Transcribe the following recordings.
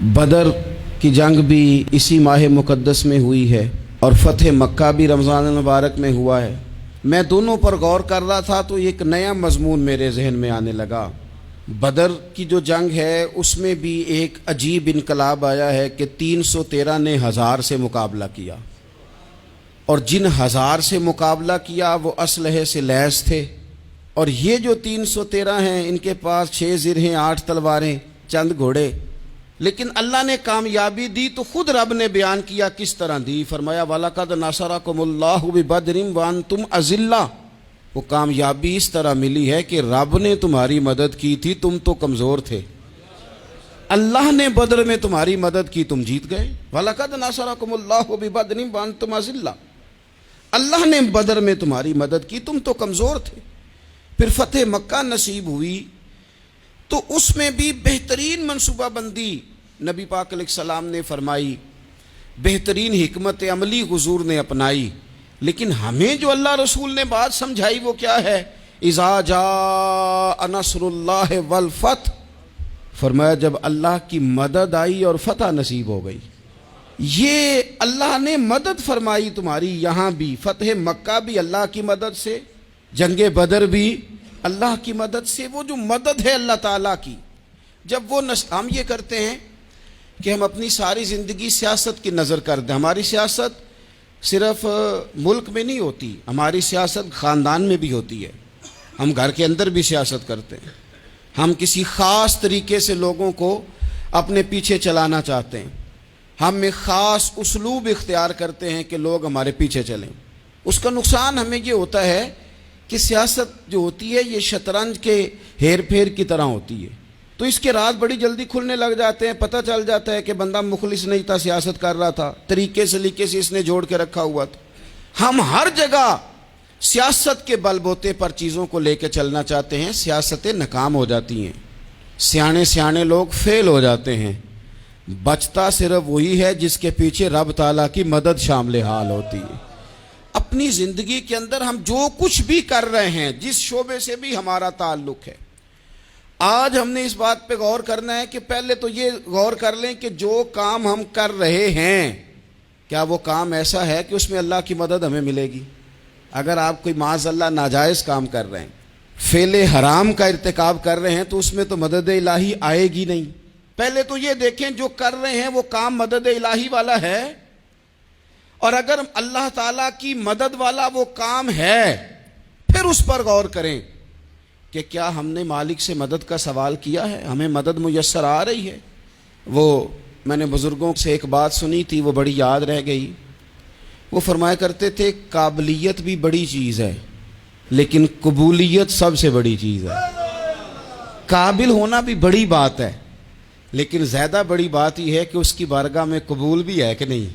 बदर की जंग भी इसी माह मुक़द्दस में हुई है और फ़तह मक्का भी रमज़ान मुबारक में हुआ है। मैं दोनों पर गौर कर रहा था तो एक नया मजमून मेरे जहन में आने लगा। बदर की जो जंग है उसमें भी एक अजीब इनकलाब आया है कि 313 ने 1000 से मुकाबला किया, और जिन 1000 से मुकाबला किया वो असलहे से लैस थे, और ये जो 313 हैं इनके पास 6 ज़िरहें, 8 तलवारें, चंद घोड़े। लेकिन अल्लाह ने कामयाबी दी तो खुद रब ने बयान किया किस तरह दी। फरमाया वलक़द नसरकुमुल्लाहु बिबदरिन व अंतुम अज़िल्ला। वो कामयाबी इस तरह मिली है कि रब ने तुम्हारी मदद की थी, तुम तो कमज़ोर थे। अल्लाह ने बदर में तुम्हारी मदद की, तुम जीत गए। वलक़द नसरकुमुल्लाहु बिबदरिन व अंतुम अज़िल्ला। अल्लाह ने बदर में तुम्हारी मदद की, तुम तो कमज़ोर थे। फिर फ़तह मक्का नसीब हुई तो उसमें भी बेहतरीन मनसूबाबंदी नबी पाक अलैहिस्सलाम ने फरमाई, बेहतरीन हिकमत अमली हुजूर ने अपनाई। लेकिन हमें जो अल्लाह रसूल ने बात समझाई वो क्या है? इज़ा जा नस्रुल्लाह वल फतह। फरमाया जब अल्लाह की मदद आई और फतह नसीब हो गई। ये अल्लाह ने मदद फरमाई तुम्हारी, यहाँ भी फ़तह मक्का भी अल्लाह की मदद से, जंगे बदर भी अल्लाह की मदद से। वो जो मदद है अल्लाह ताला की, जब वो हम ये करते हैं कि हम अपनी सारी ज़िंदगी सियासत की नज़र कर दें। हमारी सियासत सिर्फ मुल्क में नहीं होती, हमारी सियासत ख़ानदान में भी होती है। हम घर के अंदर भी सियासत करते हैं। हम किसी ख़ास तरीके से लोगों को अपने पीछे चलाना चाहते हैं। हम में ख़ास उसलूब इख्तियार करते हैं कि लोग हमारे पीछे चलें। उसका नुकसान हमें ये होता है कि सियासत जो होती है ये शतरंज के हेर फेर की तरह होती है। तो इसके राज बड़ी जल्दी खुलने लग जाते हैं। पता चल जाता है कि बंदा मुखलिस नहीं था, सियासत कर रहा था, तरीके सलीके से इसने जोड़ के रखा हुआ था। हम हर जगह सियासत के बलबोते पर चीज़ों को लेकर चलना चाहते हैं, सियासतें नाकाम हो जाती हैं, सियाने सियाने लोग फेल हो जाते हैं। बचता सिर्फ वही है जिसके पीछे रब ताला की मदद शामिल हाल होती है। अपनी ज़िंदगी के अंदर हम जो कुछ भी कर रहे हैं, जिस शोबे से भी हमारा ताल्लुक़ है, आज हमने इस बात पे गौर करना है कि पहले तो ये गौर कर लें कि जो काम हम कर रहे हैं क्या वो काम ऐसा है कि उसमें अल्लाह की मदद हमें मिलेगी। अगर आप कोई माज़अल्लाह नाजायज़ काम कर रहे हैं, फेले हराम का इर्तिकाब कर रहे हैं, तो उसमें तो मदद इलाही आएगी नहीं। पहले तो ये देखें जो कर रहे हैं वो काम मदद इलाही वाला है, और अगर अल्लाह ताला की मदद वाला वो काम है फिर उस पर गौर करें कि क्या हमने मालिक से मदद का सवाल किया है, हमें मदद मुयस्सर आ रही है। वो मैंने बुज़ुर्गों से एक बात सुनी थी, वो बड़ी याद रह गई। वो फरमाया करते थे काबिलियत भी बड़ी चीज़ है लेकिन कबूलियत सबसे बड़ी चीज़ है। काबिल होना भी बड़ी बात है लेकिन ज़्यादा बड़ी बात यह है कि उसकी बारगाह में कबूल भी है कि नहीं।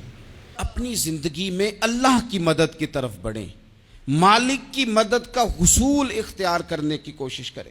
अपनी ज़िंदगी में अल्लाह की मदद की तरफ बढ़ें, मालिक की मदद का हुसूल इख्तियार करने की कोशिश करें।